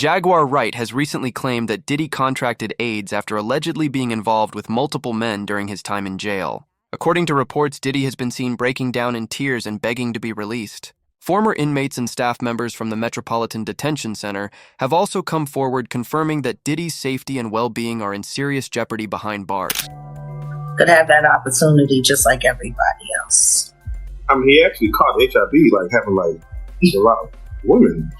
Jaguar Wright has recently claimed that Diddy contracted AIDS after allegedly being involved with multiple men during his time in jail. According to reports, Diddy has been seen breaking down in tears and begging to be released. Former inmates and staff members from the Metropolitan Detention Center have also come forward confirming that Diddy's safety and well-being are in serious jeopardy behind bars. Could have that opportunity just like everybody else. I mean, he actually caught HIV, like having like a lot of women.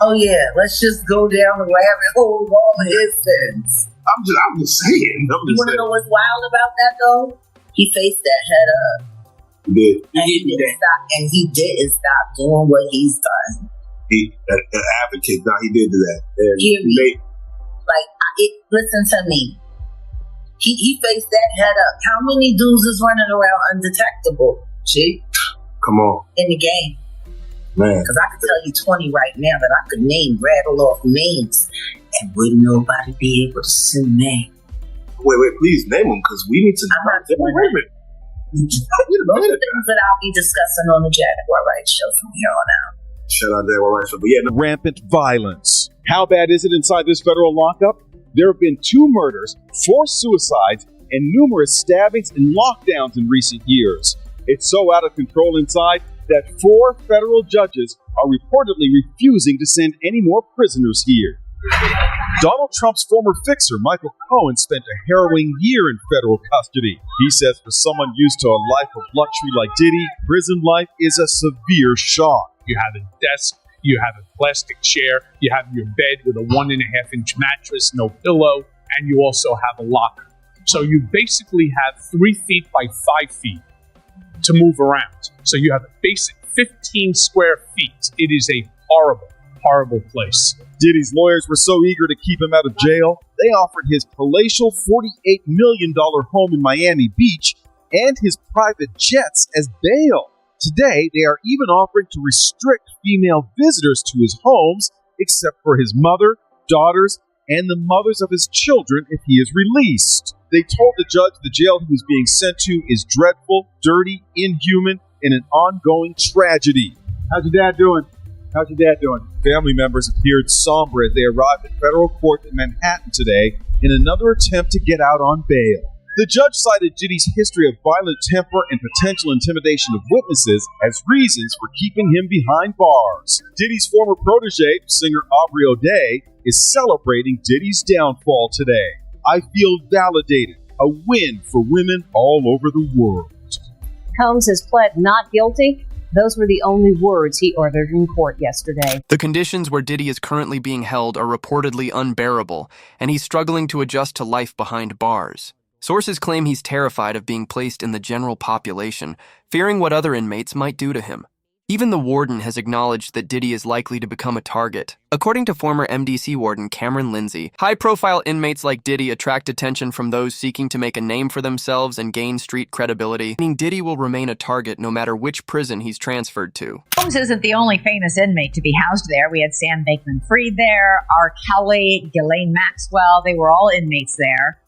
Oh yeah, let's just go down the rabbit hole of all the incidents. I'm just saying. You want to know what's wild about that though? He faced that head up. He did. And he didn't stop doing what he's done. He, an advocate, now he did do that. Listen to me. He faced that head up. How many dudes is running around undetectable? G? Come on. In the game. Man. Because I could tell you 20 right now that I could rattle off names, and wouldn't nobody be able to sue me. Wait, please name them, because we need to. Wait a minute. Those are things that I'll be discussing on the Jaguar Wright Show from here on out. Shout out Jaguar Wright Show. But yeah, rampant violence. How bad is it inside this federal lockup? There have been 2 murders, 4 suicides, and numerous stabbings and lockdowns in recent years. It's so out of control inside that 4 federal judges are reportedly refusing to send any more prisoners here. Donald Trump's former fixer, Michael Cohen, spent a harrowing year in federal custody. He says for someone used to a life of luxury like Diddy, prison life is a severe shock. You have a desk, you have a plastic chair, you have your bed with a 1.5-inch mattress, no pillow, and you also have a locker. So you basically have 3 feet by 5 feet to move around. So you have a basic 15 square feet. It is a horrible, horrible place. Diddy's lawyers were so eager to keep him out of jail, they offered his palatial $48 million home in Miami Beach and his private jets as bail. Today, they are even offering to restrict female visitors to his homes, except for his mother, daughters, and the mothers of his children if he is released. They told the judge the jail he was being sent to is dreadful, dirty, inhuman, and an ongoing tragedy. How's your dad doing? Family members appeared somber as they arrived at federal court in Manhattan today in another attempt to get out on bail. The judge cited Diddy's history of violent temper and potential intimidation of witnesses as reasons for keeping him behind bars. Diddy's former protege, singer Aubrey O'Day, is celebrating Diddy's downfall today. I feel validated, a win for women all over the world. Combs has pled not guilty. Those were the only words he uttered in court yesterday. The conditions where Diddy is currently being held are reportedly unbearable, and he's struggling to adjust to life behind bars. Sources claim he's terrified of being placed in the general population, fearing what other inmates might do to him. Even the warden has acknowledged that Diddy is likely to become a target. According to former MDC warden Cameron Lindsay, high-profile inmates like Diddy attract attention from those seeking to make a name for themselves and gain street credibility, meaning Diddy will remain a target no matter which prison he's transferred to. Combs isn't the only famous inmate to be housed there. We had Sam Bankman-Fried there, R. Kelly, Ghislaine Maxwell. They were all inmates there.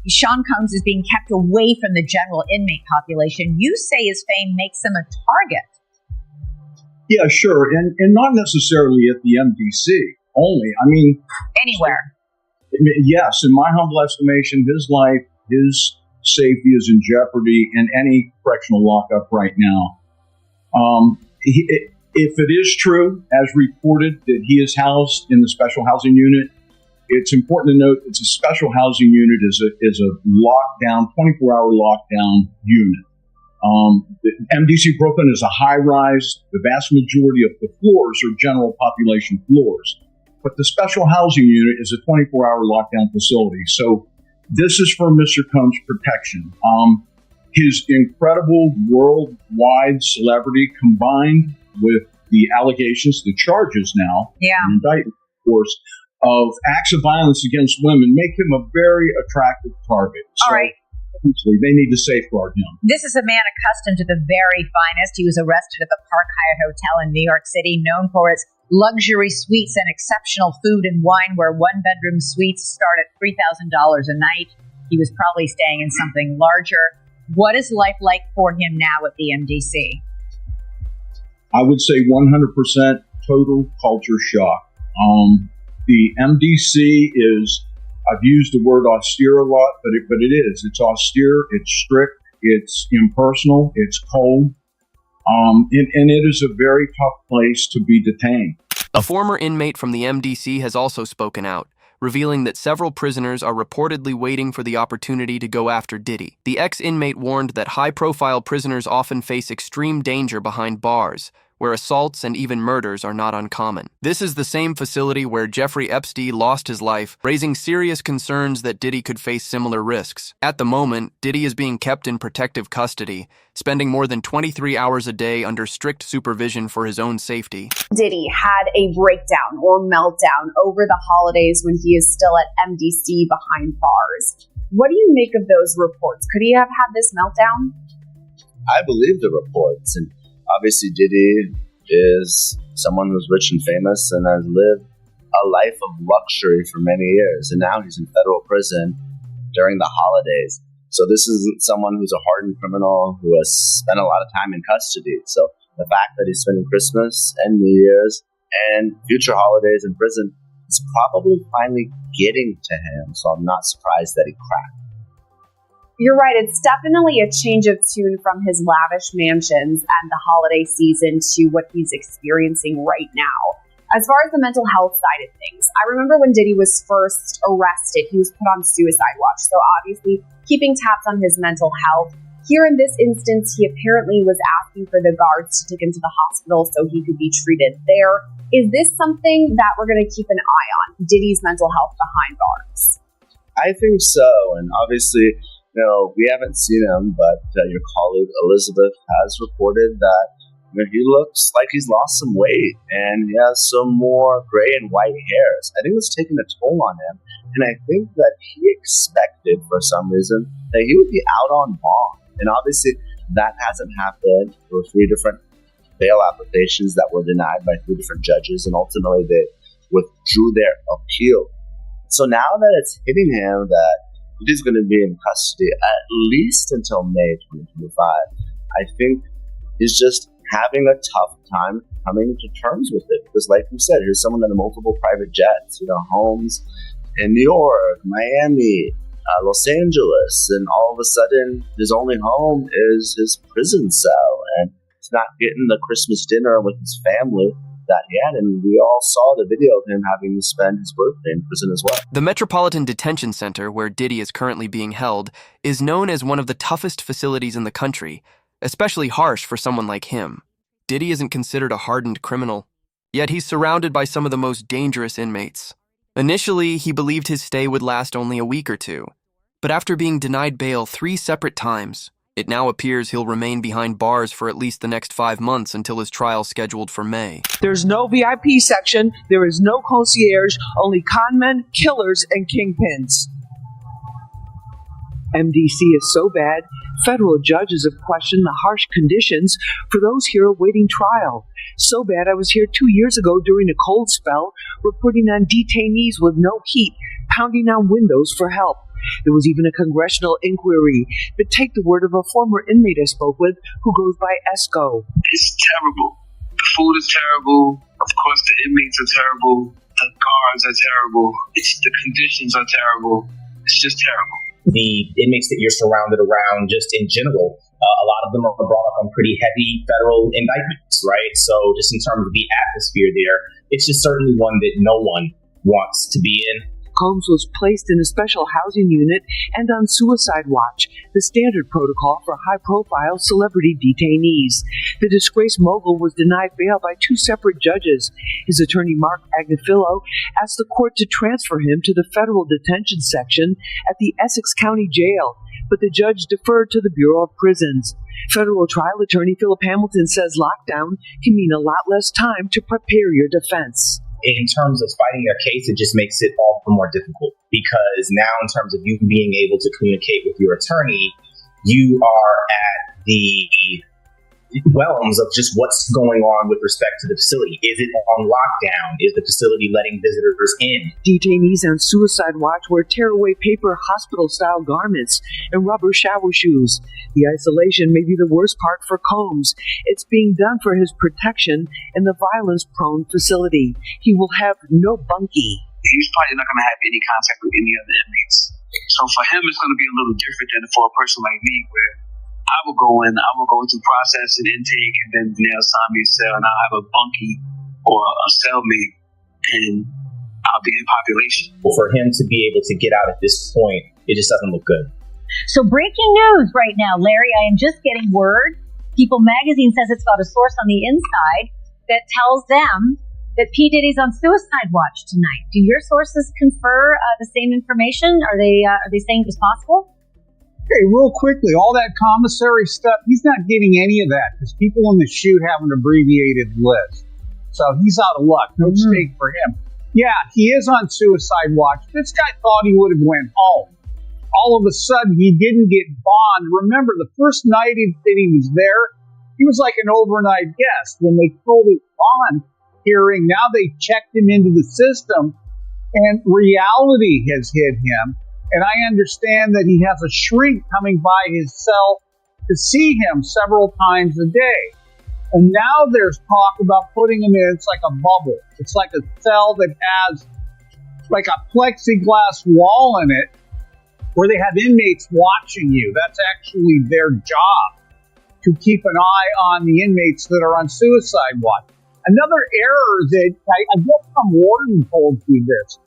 Sean Combs is being kept away from the general inmate population. You say his fame makes him a target. Yeah, sure. And not necessarily at the MDC only. I mean, anywhere. Yes, in my humble estimation, his life, his safety is in jeopardy in any correctional lockup right now. If it is true, as reported, that he is housed in the special housing unit, it's important to note it's a special housing unit is a lockdown, 24-hour lockdown unit. The MDC Brooklyn is a high-rise. The vast majority of the floors are general population floors. But the special housing unit is a 24-hour lockdown facility. So this is for Mr. Combs' protection. His incredible worldwide celebrity combined with the allegations, the charges now, indictment, of course, of acts of violence against women make him a very attractive target. All right. They need to safeguard him. This is a man accustomed to the very finest. He was arrested at the Park Hyatt Hotel in New York City, known for its luxury suites and exceptional food and wine, where one-bedroom suites start at $3,000 a night. He was probably staying in something larger. What is life like for him now at the MDC? I would say 100% total culture shock. The MDC is, I've used the word austere a lot, but it is. It's austere, it's strict, it's impersonal, it's cold, and it is a very tough place to be detained. A former inmate from the MDC has also spoken out, revealing that several prisoners are reportedly waiting for the opportunity to go after Diddy. The ex-inmate warned that high-profile prisoners often face extreme danger behind bars, where assaults and even murders are not uncommon. This is the same facility where Jeffrey Epstein lost his life, raising serious concerns that Diddy could face similar risks. At the moment, Diddy is being kept in protective custody, spending more than 23 hours a day under strict supervision for his own safety. Diddy had a breakdown or meltdown over the holidays when he is still at MDC behind bars. What do you make of those reports? Could he have had this meltdown? I believe the reports, and obviously Diddy is someone who's rich and famous and has lived a life of luxury for many years, and now he's in federal prison during the holidays. So this isn't someone who's a hardened criminal who has spent a lot of time in custody. So the fact that he's spending Christmas and New Year's and future holidays in prison is probably finally getting to him. So I'm not surprised that he cracked. You're right. It's definitely a change of tune from his lavish mansions and the holiday season to what he's experiencing right now. As far as the mental health side of things, I remember when Diddy was first arrested, he was put on suicide watch. So obviously keeping tabs on his mental health. Here in this instance, he apparently was asking for the guards to take him to the hospital so he could be treated there. Is this something that we're going to keep an eye on, Diddy's mental health behind bars? I think so. And obviously, we haven't seen him, but your colleague Elizabeth has reported that he looks like he's lost some weight and he has some more gray and white hairs. I think it's taken a toll on him, and I think that he expected for some reason that he would be out on bond. And obviously that hasn't happened. There were 3 different bail applications that were denied by 3 different judges, and ultimately they withdrew their appeal. So now that it's hitting him that he's going to be in custody at least until May 2025, I think he's just having a tough time coming to terms with it. Because like you said, here's someone in multiple private jets, homes in New York, Miami, Los Angeles, and all of a sudden his only home is his prison cell, and he's not getting the Christmas dinner with his family that he had, and we all saw the video of him having to spend his birthday in prison as well. The Metropolitan Detention Center, where Diddy is currently being held, is known as one of the toughest facilities in the country, especially harsh for someone like him. Diddy isn't considered a hardened criminal, yet he's surrounded by some of the most dangerous inmates. Initially, he believed his stay would last only a week or 2, but after being denied bail 3 separate times, it now appears he'll remain behind bars for at least the next 5 months until his trial scheduled for May. There's no VIP section, there is no concierge, only conmen, killers, and kingpins. MDC is so bad, federal judges have questioned the harsh conditions for those here awaiting trial. So bad I was here 2 years ago during a cold spell, reporting on detainees with no heat, pounding on windows for help. There was even a congressional inquiry, but take the word of a former inmate I spoke with who goes by Esco. It's terrible. The food is terrible. Of course, the inmates are terrible. The guards are terrible. The conditions are terrible. It's just terrible. The inmates that you're surrounded around, just in general, a lot of them are brought up on pretty heavy federal indictments, right? So just in terms of the atmosphere there, it's just certainly one that no one wants to be in. Combs was placed in a special housing unit and on suicide watch, the standard protocol for high-profile celebrity detainees. The disgraced mogul was denied bail by 2 separate judges. His attorney, Mark Agnifilo, asked the court to transfer him to the federal detention section at the Essex County Jail, but the judge deferred to the Bureau of Prisons. Federal trial attorney Philip Hamilton says lockdown can mean a lot less time to prepare your defense. In terms of fighting their case, it just makes it all the more difficult, because now in terms of you being able to communicate with your attorney, you are at the realms of just what's going on with respect to the facility. Is it on lockdown? Is the facility letting visitors in? Detainees on suicide watch wear tear-away paper hospital-style garments and rubber shower shoes. The isolation may be the worst part for Combs. It's being done for his protection in the violence-prone facility. He will have no bunkie. He's probably not going to have any contact with any other inmates. So for him, it's going to be a little different than for a person like me, where I will go through process and intake, and then they'll assign me a cell, and I'll have a bunkie or a cellmate, and I'll be in population. Well, for him to be able to get out at this point, it just doesn't look good. So breaking news right now, Larry, I am just getting word. People Magazine says it's got a source on the inside that tells them that P. Diddy's on suicide watch tonight. Do your sources confer the same information? Are they saying it's possible? Hey, real quickly, all that commissary stuff, he's not getting any of that because people in the shoot have an abbreviated list. So he's out of luck. No mistake for him. Yeah, he is on suicide watch. This guy thought he would have went home. All of a sudden, he didn't get bond. Remember, the first night that he was there, he was like an overnight guest. When they pulled his bond hearing, now they checked him into the system, and reality has hit him. And I understand that he has a shrink coming by his cell to see him several times a day. And now there's talk about putting him in, it's like a bubble. It's like a cell that has like a plexiglass wall in it where they have inmates watching you. That's actually their job, to keep an eye on the inmates that are on suicide watch. Another error that I guess some warden told you this.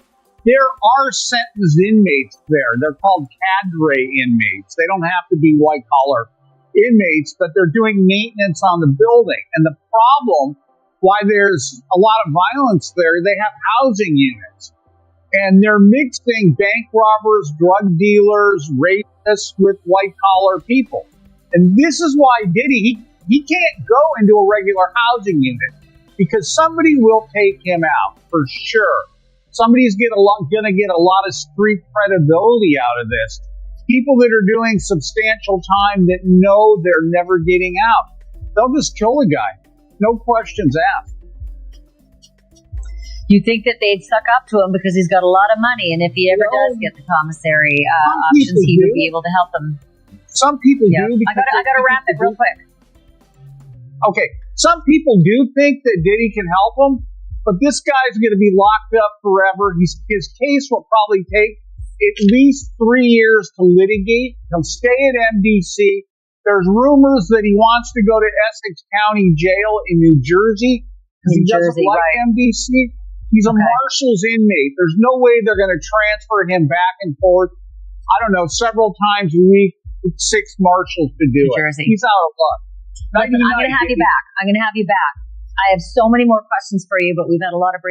There are sentenced inmates there. They're called cadre inmates. They don't have to be white-collar inmates, but they're doing maintenance on the building. And the problem, why there's a lot of violence there, they have housing units. And they're mixing bank robbers, drug dealers, rapists with white-collar people. And this is why Diddy, he can't go into a regular housing unit because somebody will take him out for sure. Somebody's going to get a lot of street credibility out of this. People that are doing substantial time that know they're never getting out. They'll just kill the guy. No questions asked. You think that they'd suck up to him because he's got a lot of money, and if he ever does get the commissary options, he would be able to help them. Some people do. I got to wrap it real quick. Okay. Some people do think that Diddy can help them, but this guy's going to be locked up forever. His case will probably take at least 3 years to litigate. He'll stay at MDC. There's rumors that he wants to go to Essex County Jail in New Jersey because he doesn't like MDC. He's a marshal's inmate. There's no way they're going to transfer him back and forth, I don't know, several times a week with 6 marshals to do it. He's out of luck. Listen, I'm going to have you back. I have so many more questions for you, but we've had a lot of